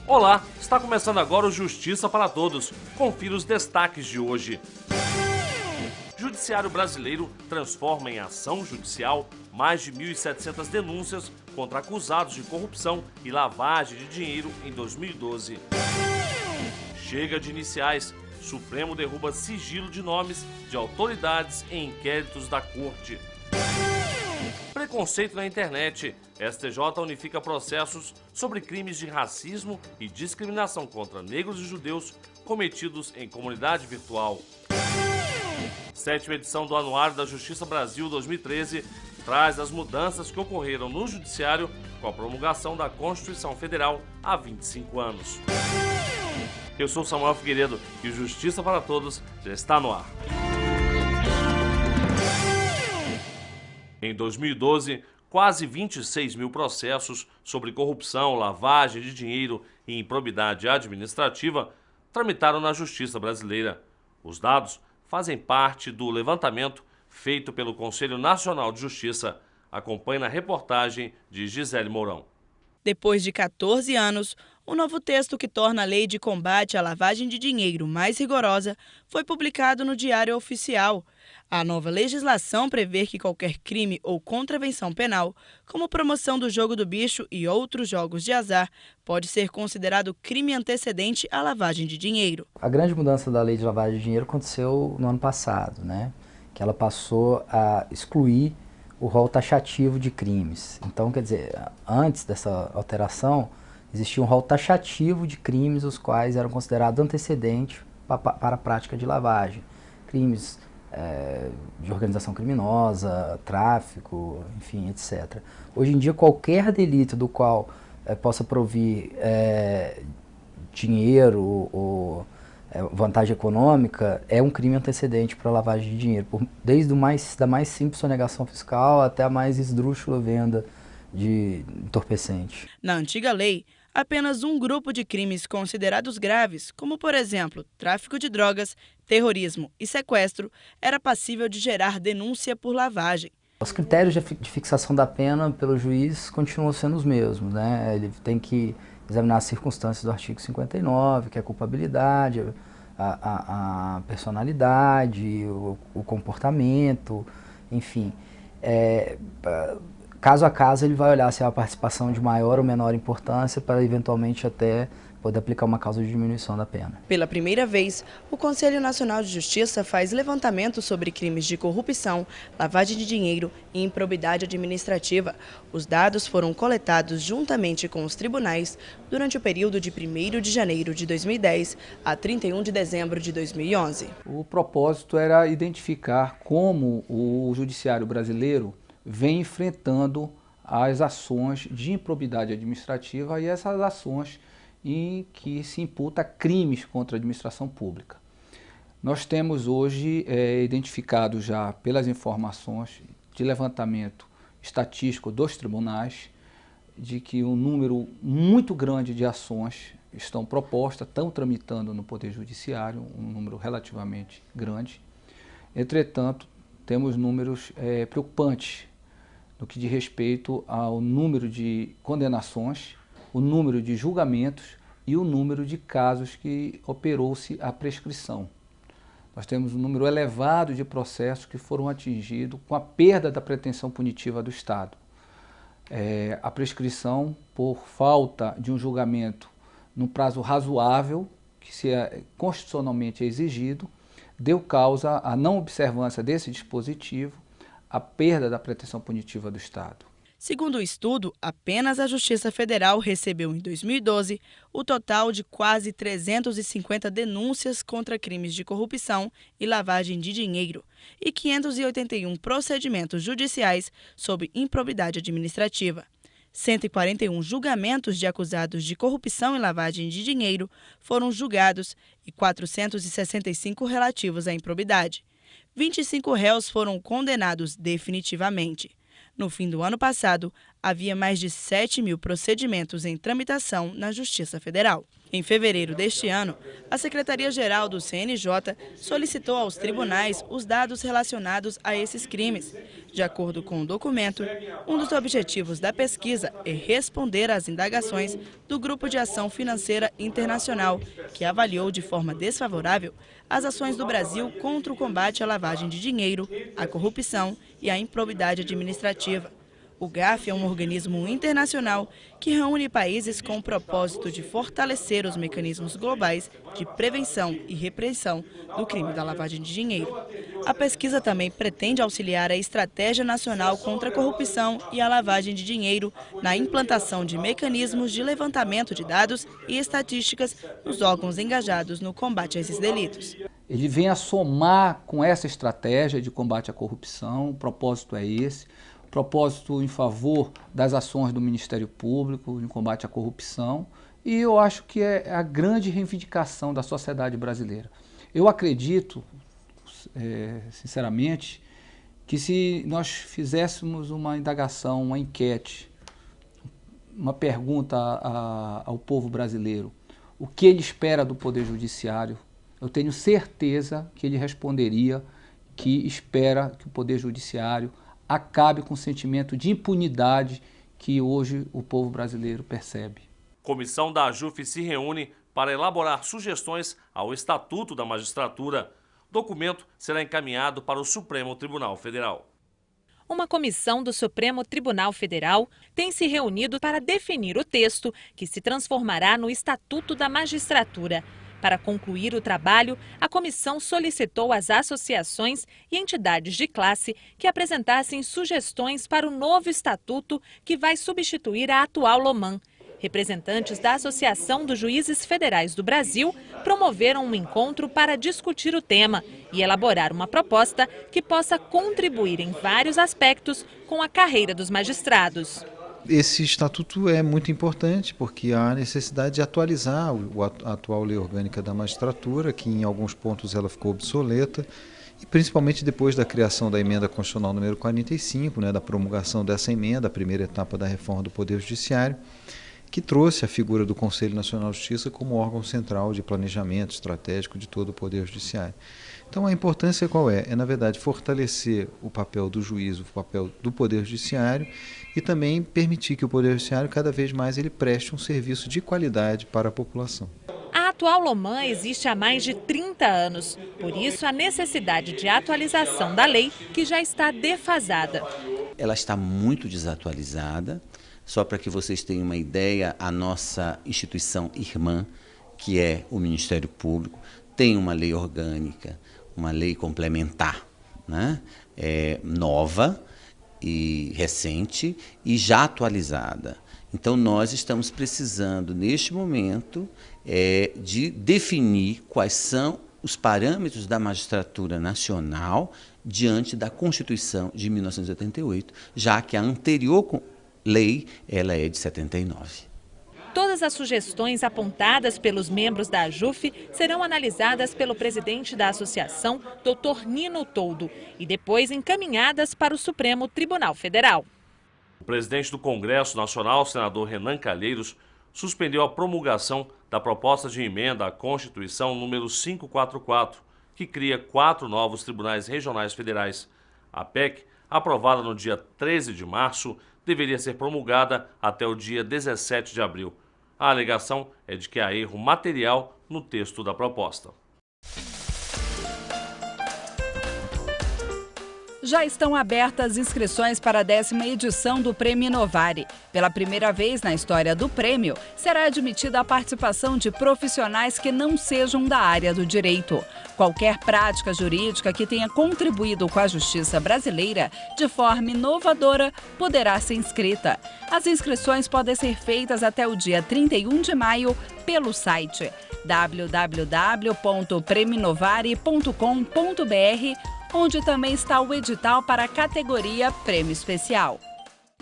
Olá, está começando agora o Justiça para Todos. Confira os destaques de hoje. Judiciário brasileiro transforma em ação judicial mais de 1.700 denúncias contra acusados de corrupção e lavagem de dinheiro em 2012. Chega de iniciais. Supremo derruba sigilo de nomes de autoridades em inquéritos da Corte. Preconceito na internet. STJ unifica processos sobre crimes de racismo e discriminação contra negros e judeus cometidos em comunidade virtual. 7ª edição do Anuário da Justiça Brasil 2013 traz as mudanças que ocorreram no Judiciário com a promulgação da Constituição Federal há 25 anos. Eu sou Samuel Figueiredo e o Justiça para Todos já está no ar. Em 2012, quase 26 mil processos sobre corrupção, lavagem de dinheiro e improbidade administrativa tramitaram na Justiça brasileira. Os dados fazem parte do levantamento feito pelo Conselho Nacional de Justiça. Acompanhe na reportagem de Gisele Mourão. Depois de 14 anos, o novo texto que torna a Lei de Combate à Lavagem de Dinheiro mais rigorosa foi publicado no Diário Oficial. A nova legislação prevê que qualquer crime ou contravenção penal, como promoção do jogo do bicho e outros jogos de azar, pode ser considerado crime antecedente à lavagem de dinheiro. A grande mudança da Lei de Lavagem de Dinheiro aconteceu no ano passado, que ela passou a excluir o rol taxativo de crimes. Então, quer dizer, antes dessa alteração, existia um rol taxativo de crimes os quais eram considerados antecedentes para a prática de lavagem. Crimes de organização criminosa, tráfico, enfim, etc. Hoje em dia, qualquer delito do qual possa provir dinheiro ou vantagem econômica é um crime antecedente para lavagem de dinheiro, desde da mais simples sonegação fiscal até a mais esdrúxula venda de entorpecente. Na antiga lei, apenas um grupo de crimes considerados graves, como por exemplo, tráfico de drogas, terrorismo e sequestro, era passível de gerar denúncia por lavagem. Os critérios de fixação da pena pelo juiz continuam sendo os mesmos, Ele tem que examinar as circunstâncias do artigo 59, que é a culpabilidade, a personalidade, o comportamento, enfim. Caso a caso, ele vai olhar se há uma participação de maior ou menor importância para, eventualmente, até poder aplicar uma causa de diminuição da pena. Pela primeira vez, o Conselho Nacional de Justiça faz levantamento sobre crimes de corrupção, lavagem de dinheiro e improbidade administrativa. Os dados foram coletados juntamente com os tribunais durante o período de 1º de janeiro de 2010 a 31 de dezembro de 2011. O propósito era identificar como o judiciário brasileiro vem enfrentando as ações de improbidade administrativa e essas ações em que se imputa crimes contra a administração pública. Nós temos hoje identificado já pelas informações de levantamento estatístico dos tribunais de que um número muito grande de ações estão propostas, estão tramitando no Poder Judiciário, um número relativamente grande. Entretanto, temos números preocupantes no que diz respeito ao número de condenações, o número de julgamentos e o número de casos que operou-se a prescrição. Nós temos um número elevado de processos que foram atingidos com a perda da pretensão punitiva do Estado. A prescrição por falta de um julgamento num prazo razoável, que constitucionalmente é exigido, deu causa à não observância desse dispositivo, a perda da pretensão punitiva do Estado. Segundo o estudo, apenas a Justiça Federal recebeu em 2012 o total de quase 350 denúncias contra crimes de corrupção e lavagem de dinheiro e 581 procedimentos judiciais sob improbidade administrativa. 141 julgamentos de acusados de corrupção e lavagem de dinheiro foram julgados e 465 relativos à improbidade. 25 réus foram condenados definitivamente. No fim do ano passado, havia mais de 7 mil procedimentos em tramitação na Justiça Federal. Em fevereiro deste ano, a Secretaria-Geral do CNJ solicitou aos tribunais os dados relacionados a esses crimes. De acordo com o documento, um dos objetivos da pesquisa é responder às indagações do Grupo de Ação Financeira Internacional, que avaliou de forma desfavorável as ações do Brasil contra o combate à lavagem de dinheiro, à corrupção e à improbidade administrativa. O GAF é um organismo internacional que reúne países com o propósito de fortalecer os mecanismos globais de prevenção e repressão do crime da lavagem de dinheiro. A pesquisa também pretende auxiliar a Estratégia Nacional contra a Corrupção e a Lavagem de Dinheiro na implantação de mecanismos de levantamento de dados e estatísticas nos órgãos engajados no combate a esses delitos. Ele vem a somar com essa estratégia de combate à corrupção, o propósito é esse. Propósito em favor das ações do Ministério Público em combate à corrupção, e eu acho que é a grande reivindicação da sociedade brasileira. Eu acredito, sinceramente, que se nós fizéssemos uma indagação, uma enquete, uma pergunta ao povo brasileiro, o que ele espera do Poder Judiciário, eu tenho certeza que ele responderia que espera que o Poder Judiciário acabe com o sentimento de impunidade que hoje o povo brasileiro percebe. Comissão da AJUF se reúne para elaborar sugestões ao Estatuto da Magistratura. O documento será encaminhado para o Supremo Tribunal Federal. Uma comissão do Supremo Tribunal Federal tem se reunido para definir o texto que se transformará no Estatuto da Magistratura. Para concluir o trabalho, a comissão solicitou às associações e entidades de classe que apresentassem sugestões para o novo estatuto que vai substituir a atual LOMAN. Representantes da Associação dos Juízes Federais do Brasil promoveram um encontro para discutir o tema e elaborar uma proposta que possa contribuir em vários aspectos com a carreira dos magistrados. Esse estatuto é muito importante porque há necessidade de atualizar a atual lei orgânica da magistratura, que em alguns pontos ela ficou obsoleta, e principalmente depois da criação da emenda constitucional número 45, da promulgação dessa emenda, a primeira etapa da reforma do Poder Judiciário, que trouxe a figura do Conselho Nacional de Justiça como órgão central de planejamento estratégico de todo o Poder Judiciário. Então a importância qual é? É, na verdade, fortalecer o papel do juiz, o papel do Poder Judiciário e também permitir que o Poder Judiciário cada vez mais ele preste um serviço de qualidade para a população. A atual LOMAN existe há mais de 30 anos, por isso a necessidade de atualização da lei que já está defasada. Ela está muito desatualizada. Só para que vocês tenham uma ideia, a nossa instituição irmã, que é o Ministério Público, tem uma lei orgânica, uma lei complementar, nova e recente e já atualizada. Então nós estamos precisando, neste momento, de definir quais são os parâmetros da magistratura nacional diante da Constituição de 1988, já que a anterior lei, ela é de 79. Todas as sugestões apontadas pelos membros da AJUF serão analisadas pelo presidente da associação, Dr. Nino Toldo, e depois encaminhadas para o Supremo Tribunal Federal. O presidente do Congresso Nacional, senador Renan Calheiros, suspendeu a promulgação da proposta de emenda à Constituição número 544, que cria 4 novos tribunais regionais federais. A PEC, aprovada no dia 13 de março, deveria ser promulgada até o dia 17 de abril. A alegação é de que há erro material no texto da proposta. Já estão abertas inscrições para a 10ª edição do Prêmio Inovari. Pela primeira vez na história do prêmio, será admitida a participação de profissionais que não sejam da área do direito. Qualquer prática jurídica que tenha contribuído com a justiça brasileira de forma inovadora poderá ser inscrita. As inscrições podem ser feitas até o dia 31 de maio pelo site www.preminovari.com.br, onde também está o edital para a categoria Prêmio Especial.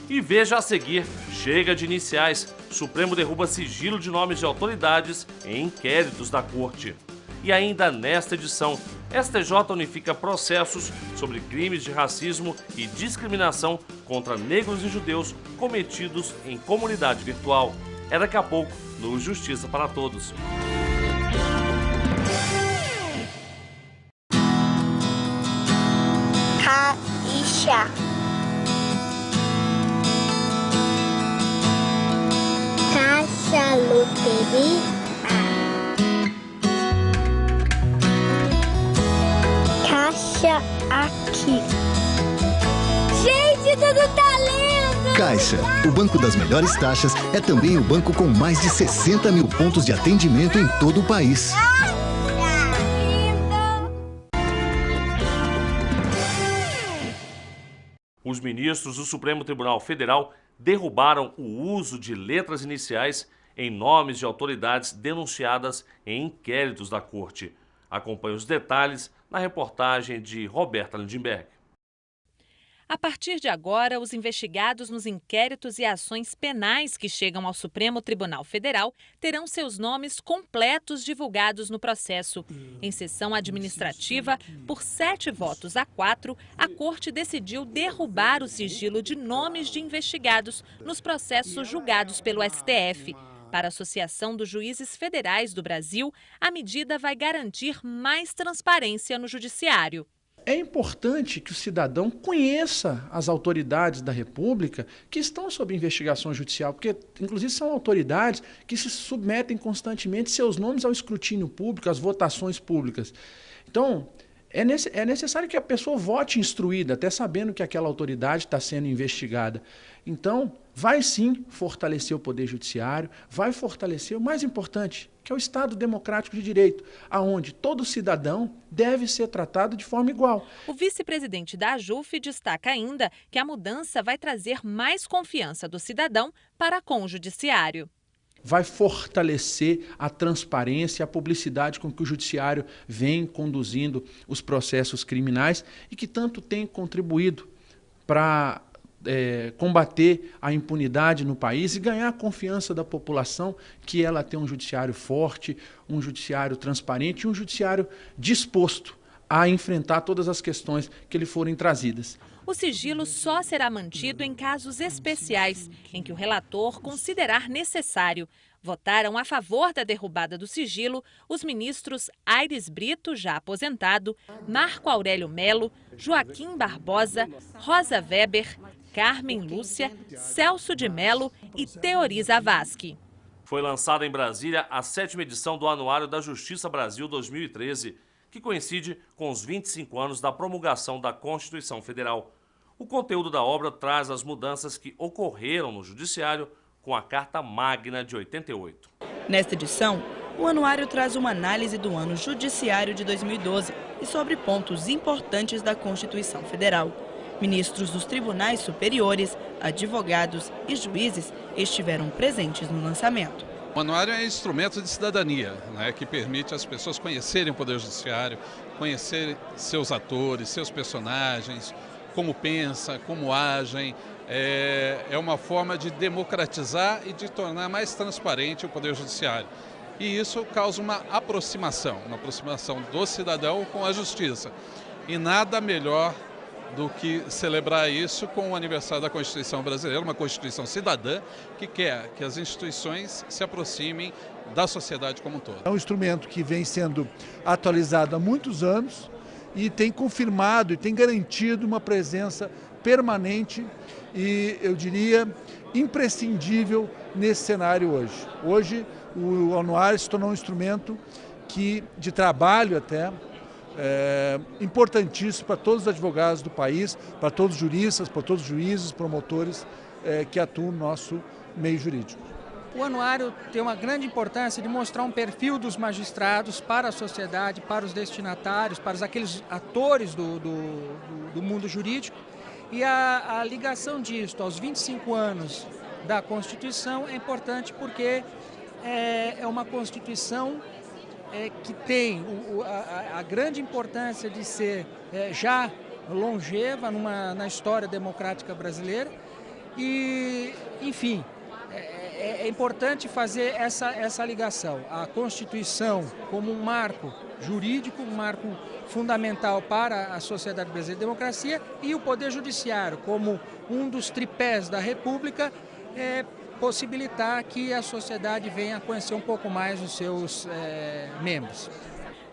E veja a seguir, chega de iniciais. Supremo derruba sigilo de nomes de autoridades em inquéritos da Corte. E ainda nesta edição, STJ unifica processos sobre crimes de racismo e discriminação contra negros e judeus cometidos em comunidade virtual. É daqui a pouco no Justiça para Todos. Caixa. Caixa aqui. Gente, tudo tá lindo! Caixa, o banco das melhores taxas, é também o banco com mais de 60 mil pontos de atendimento em todo o país. Os ministros do Supremo Tribunal Federal derrubaram o uso de letras iniciais em nomes de autoridades denunciadas em inquéritos da Corte. Acompanhe os detalhes na reportagem de Roberta Lindenberg. A partir de agora, os investigados nos inquéritos e ações penais que chegam ao Supremo Tribunal Federal terão seus nomes completos divulgados no processo. Em sessão administrativa, por 7-4, a Corte decidiu derrubar o sigilo de nomes de investigados nos processos julgados pelo STF. Para a Associação dos Juízes Federais do Brasil, a medida vai garantir mais transparência no judiciário. É importante que o cidadão conheça as autoridades da República que estão sob investigação judicial, porque, inclusive, são autoridades que se submetem constantemente seus nomes ao escrutínio público, às votações públicas. Então, é necessário que a pessoa vote instruída, até sabendo que aquela autoridade está sendo investigada. Então, vai sim fortalecer o Poder Judiciário, vai fortalecer o mais importante, que é o Estado Democrático de Direito, aonde todo cidadão deve ser tratado de forma igual. O vice-presidente da AJUF destaca ainda que a mudança vai trazer mais confiança do cidadão para com o Judiciário. Vai fortalecer a transparência e a publicidade com que o Judiciário vem conduzindo os processos criminais e que tanto tem contribuído para combater a impunidade no país e ganhar a confiança da população, que ela tem um judiciário forte, um judiciário transparente e um judiciário disposto a enfrentar todas as questões que lhe forem trazidas. O sigilo só será mantido em casos especiais, em que o relator considerar necessário. Votaram a favor da derrubada do sigilo os ministros Aires Brito, já aposentado, Marco Aurélio Melo, Joaquim Barbosa, Rosa Weber, Carmen Lúcia, Celso de Mello e Teori Zavascki. Foi lançada em Brasília a 7ª edição do Anuário da Justiça Brasil 2013, que coincide com os 25 anos da promulgação da Constituição Federal. O conteúdo da obra traz as mudanças que ocorreram no Judiciário com a Carta Magna de 88. Nesta edição, o anuário traz uma análise do ano judiciário de 2012 e sobre pontos importantes da Constituição Federal. Ministros dos tribunais superiores, advogados e juízes estiveram presentes no lançamento. O anuário é um instrumento de cidadania, né, que permite às pessoas conhecerem o Poder Judiciário, conhecerem seus atores, seus personagens, como pensam, como agem. É uma forma de democratizar e de tornar mais transparente o Poder Judiciário. E isso causa uma aproximação do cidadão com a justiça. E nada melhor do que celebrar isso com o aniversário da Constituição brasileira, uma Constituição cidadã que quer que as instituições se aproximem da sociedade como um todo. É um instrumento que vem sendo atualizado há muitos anos e tem confirmado e tem garantido uma presença permanente e, eu diria, imprescindível nesse cenário hoje. Hoje, o anuário se tornou um instrumento de trabalho até, importantíssimo para todos os advogados do país, para todos os juristas, para todos os juízes, promotores que atuam no nosso meio jurídico. O anuário tem uma grande importância de mostrar um perfil dos magistrados para a sociedade, para os destinatários, para aqueles atores do mundo jurídico. E a ligação disso aos 25 anos da Constituição é importante porque é uma Constituição que tem a grande importância de ser já longeva na história democrática brasileira e, enfim, é importante fazer essa ligação. A Constituição como um marco jurídico, um marco fundamental para a sociedade brasileira de democracia e o Poder Judiciário como um dos tripés da República, possibilitar que a sociedade venha a conhecer um pouco mais os seus membros.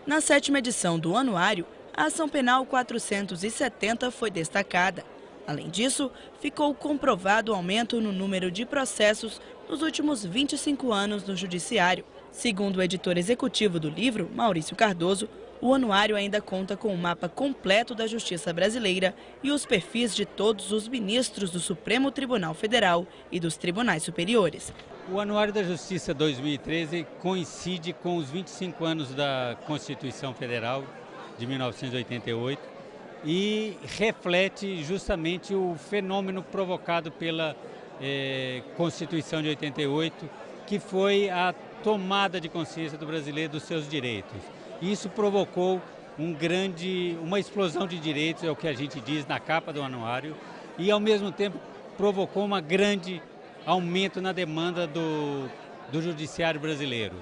Na 7ª edição do anuário, a ação penal 470 foi destacada. Além disso, ficou comprovado o aumento no número de processos nos últimos 25 anos no Judiciário. Segundo o editor executivo do livro, Maurício Cardoso, o anuário ainda conta com um mapa completo da Justiça brasileira e os perfis de todos os ministros do Supremo Tribunal Federal e dos tribunais superiores. O Anuário da Justiça 2013 coincide com os 25 anos da Constituição Federal de 1988 e reflete justamente o fenômeno provocado pela Constituição de 88, que foi a tomada de consciência do brasileiro dos seus direitos. Isso provocou uma explosão de direitos, é o que a gente diz na capa do anuário, e ao mesmo tempo provocou um grande aumento na demanda do judiciário brasileiro.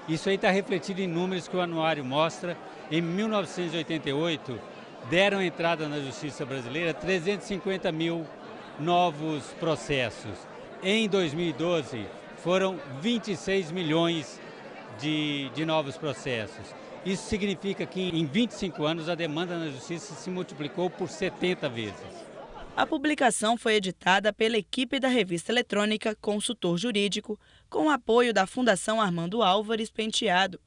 Isso aí está refletido em números que o anuário mostra. Em 1988, deram entrada na justiça brasileira 350 mil novos processos. Em 2012, foram 26 milhões de novos processos. Isso significa que em 25 anos a demanda na justiça se multiplicou por 70 vezes. A publicação foi editada pela equipe da revista eletrônica Consultor Jurídico, com o apoio da Fundação Armando Álvares Penteado.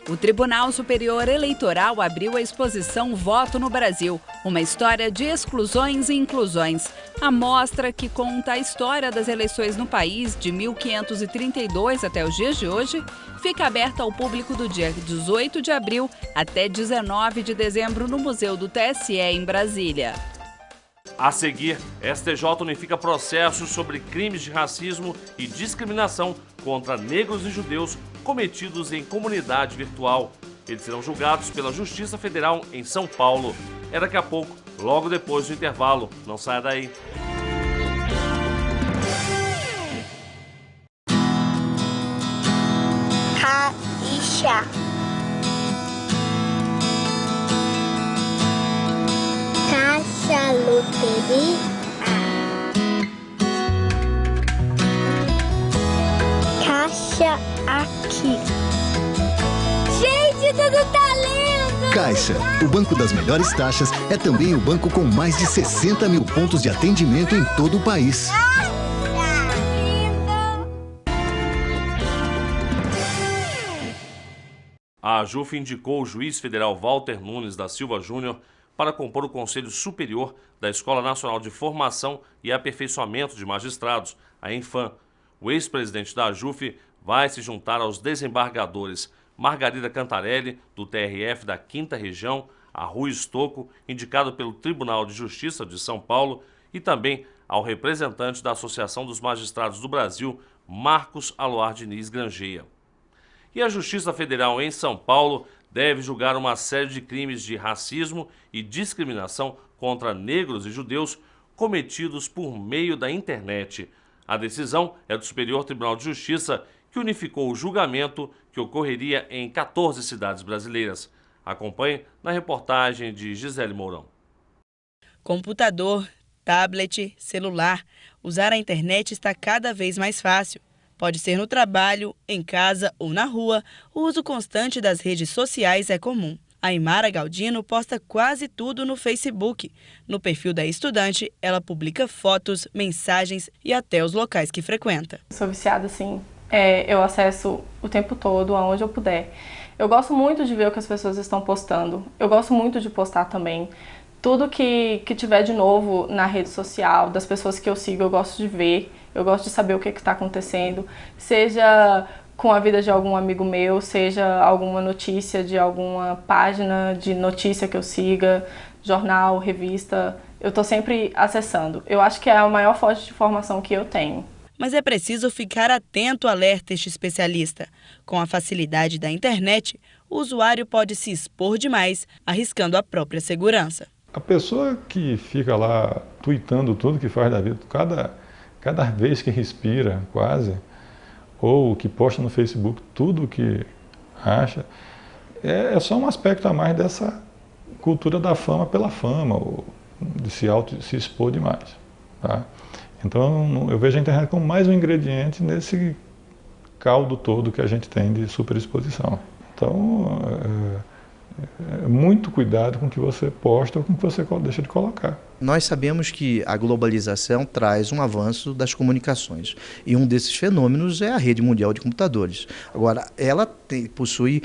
O Tribunal Superior Eleitoral abriu a exposição Voto no Brasil, uma história de exclusões e inclusões. A mostra, que conta a história das eleições no país de 1532 até os dias de hoje, fica aberta ao público do dia 18 de abril até 19 de dezembro no Museu do TSE em Brasília. A seguir, STJ unifica processos sobre crimes de racismo e discriminação contra negros e judeus cometidos em comunidade virtual. Eles serão julgados pela Justiça Federal em São Paulo. É daqui a pouco, logo depois do intervalo. Não saia daí. Caixa. Caixa loteria. Caixa aqui. Gente, tudo tá lindo! Caixa, o banco das melhores taxas, é também o banco com mais de 60 mil pontos de atendimento em todo o país. A AJUF indicou o juiz federal Walter Nunes da Silva Júnior para compor o Conselho Superior da Escola Nacional de Formação e Aperfeiçoamento de Magistrados, a ENFAM. O ex-presidente da AJUF vai se juntar aos desembargadores Margarida Cantarelli, do TRF da 5ª Região, a Rui Estocco, indicado pelo Tribunal de Justiça de São Paulo, e também ao representante da Associação dos Magistrados do Brasil, Marcos Aloar Diniz Grangeia. E a Justiça Federal em São Paulo deve julgar uma série de crimes de racismo e discriminação contra negros e judeus cometidos por meio da internet. A decisão é do Superior Tribunal de Justiça, que unificou o julgamento que ocorreria em 14 cidades brasileiras. Acompanhe na reportagem de Gisele Mourão. Computador, tablet, celular, usar a internet está cada vez mais fácil. Pode ser no trabalho, em casa ou na rua, o uso constante das redes sociais é comum. A Aymara Galdino posta quase tudo no Facebook. No perfil da estudante, ela publica fotos, mensagens e até os locais que frequenta. Sou viciada, sim. Eu acesso o tempo todo, aonde eu puder. Eu gosto muito de ver o que as pessoas estão postando. Eu gosto muito de postar também. Tudo que tiver de novo na rede social, das pessoas que eu sigo, eu gosto de ver. Eu gosto de saber o que está acontecendo. Seja com a vida de algum amigo meu, seja alguma notícia de alguma página de notícia que eu siga, jornal, revista. Eu estou sempre acessando. Eu acho que é a maior fonte de informação que eu tenho. Mas é preciso ficar atento, alerta este especialista. Com a facilidade da internet, o usuário pode se expor demais, arriscando a própria segurança. A pessoa que fica lá tuitando tudo que faz da vida, cada vez que respira, quase, ou que posta no Facebook tudo o que acha, é só um aspecto a mais dessa cultura da fama pela fama, ou de se expor demais. Tá? Então eu vejo a internet como mais um ingrediente nesse caldo todo que a gente tem de superexposição. Então, muito cuidado com o que você posta ou com o que você deixa de colocar. Nós sabemos que a globalização traz um avanço das comunicações e um desses fenômenos é a rede mundial de computadores. Agora, ela possui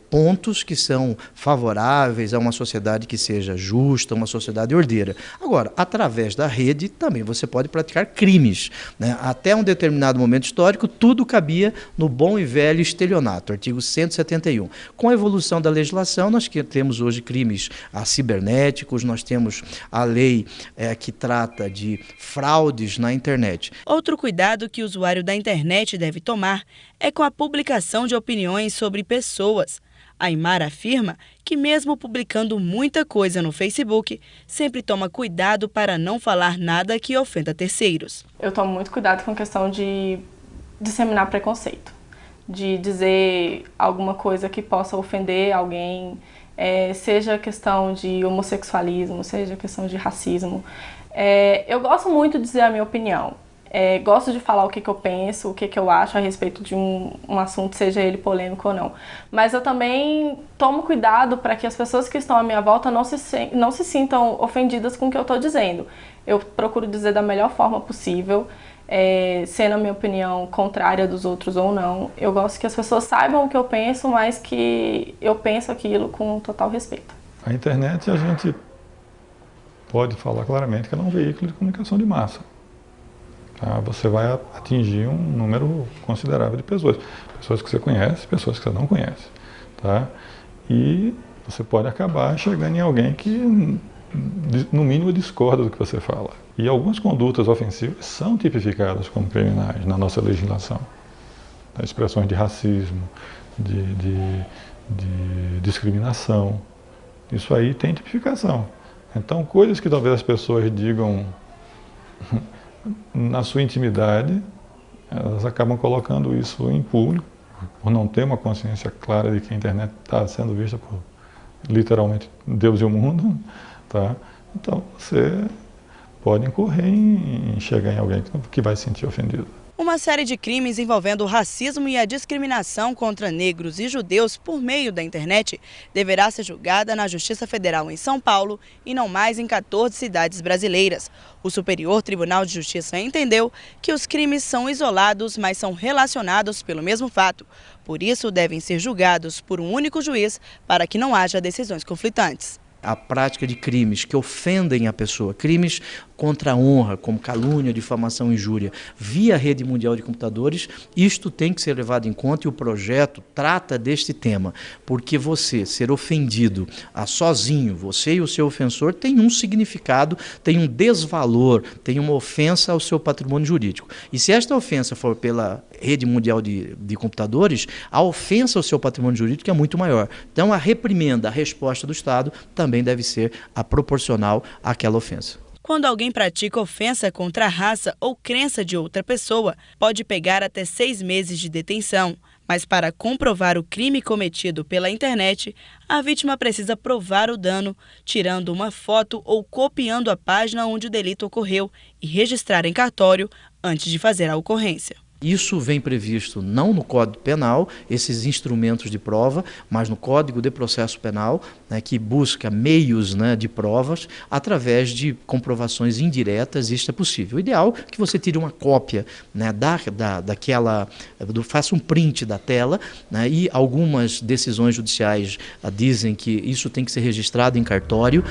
pontos que são favoráveis a uma sociedade que seja justa, uma sociedade ordeira. Agora, através da rede também você pode praticar crimes, né? Até um determinado momento histórico, tudo cabia no bom e velho estelionato, artigo 171. Com a evolução da legislação, nós temos hoje crimes cibernéticos, nós temos a lei que trata de fraudes na internet. Outro cuidado que o usuário da internet deve tomar é com a publicação de opiniões sobre pessoas. A Aymara afirma que mesmo publicando muita coisa no Facebook, sempre toma cuidado para não falar nada que ofenda terceiros. Eu tomo muito cuidado com a questão de disseminar preconceito, de dizer alguma coisa que possa ofender alguém, seja questão de homossexualismo, seja questão de racismo. Eu gosto muito de dizer a minha opinião. Gosto de falar o que eu penso, o que eu acho a respeito de um assunto, seja ele polêmico ou não. Mas eu também tomo cuidado para que as pessoas que estão à minha volta não se sintam ofendidas com o que eu estou dizendo. Eu procuro dizer da melhor forma possível, sendo a minha opinião contrária dos outros ou não. Eu gosto que as pessoas saibam o que eu penso, mas que eu penso aquilo com total respeito. A internet, a gente pode falar claramente que ela é um veículo de comunicação de massa. Você vai atingir um número considerável de pessoas. Pessoas que você conhece, pessoas que você não conhece. Tá? E você pode acabar chegando em alguém que, no mínimo, discorda do que você fala. E algumas condutas ofensivas são tipificadas como criminais na nossa legislação. Expressões de racismo, de discriminação. Isso aí tem tipificação. Então, coisas que talvez as pessoas digam na sua intimidade, elas acabam colocando isso em público, por não ter uma consciência clara de que a internet está sendo vista por, literalmente, Deus e o mundo. Tá? Então, você pode incorrer em chegar em alguém que vai se sentir ofendido. Uma série de crimes envolvendo o racismo e a discriminação contra negros e judeus por meio da internet deverá ser julgada na Justiça Federal em São Paulo e não mais em 14 cidades brasileiras. O Superior Tribunal de Justiça entendeu que os crimes são isolados, mas são relacionados pelo mesmo fato. Por isso, devem ser julgados por um único juiz para que não haja decisões conflitantes. A prática de crimes que ofendem a pessoa, crimes contra a honra, como calúnia, difamação e injúria, via rede mundial de computadores, isto tem que ser levado em conta e o projeto trata deste tema, porque você ser ofendido sozinho, você e o seu ofensor, tem um significado, tem um desvalor, tem uma ofensa ao seu patrimônio jurídico. E se esta ofensa for pela rede mundial de computadores, a ofensa ao seu patrimônio jurídico é muito maior. Então a reprimenda, a resposta do Estado também deve ser proporcional àquela ofensa. Quando alguém pratica ofensa contra a raça ou crença de outra pessoa, pode pegar até 6 meses de detenção. Mas para comprovar o crime cometido pela internet, a vítima precisa provar o dano, tirando uma foto ou copiando a página onde o delito ocorreu e registrar em cartório antes de fazer a ocorrência. Isso vem previsto não no Código Penal, esses instrumentos de prova, mas no Código de Processo Penal, né, que busca meios, né, de provas através de comprovações indiretas, isso é possível. O ideal é que você tire uma cópia, né, faça um print da tela, né, e algumas decisões judiciais dizem que isso tem que ser registrado em cartório.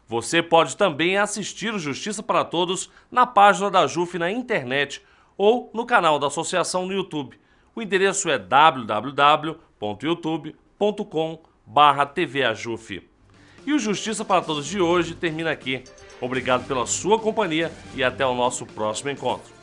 Você pode também assistir o Justiça para Todos na página da JUF na internet ou no canal da associação no YouTube. O endereço é www.youtube.com/tvajuf. E o Justiça para Todos de hoje termina aqui. Obrigado pela sua companhia e até o nosso próximo encontro.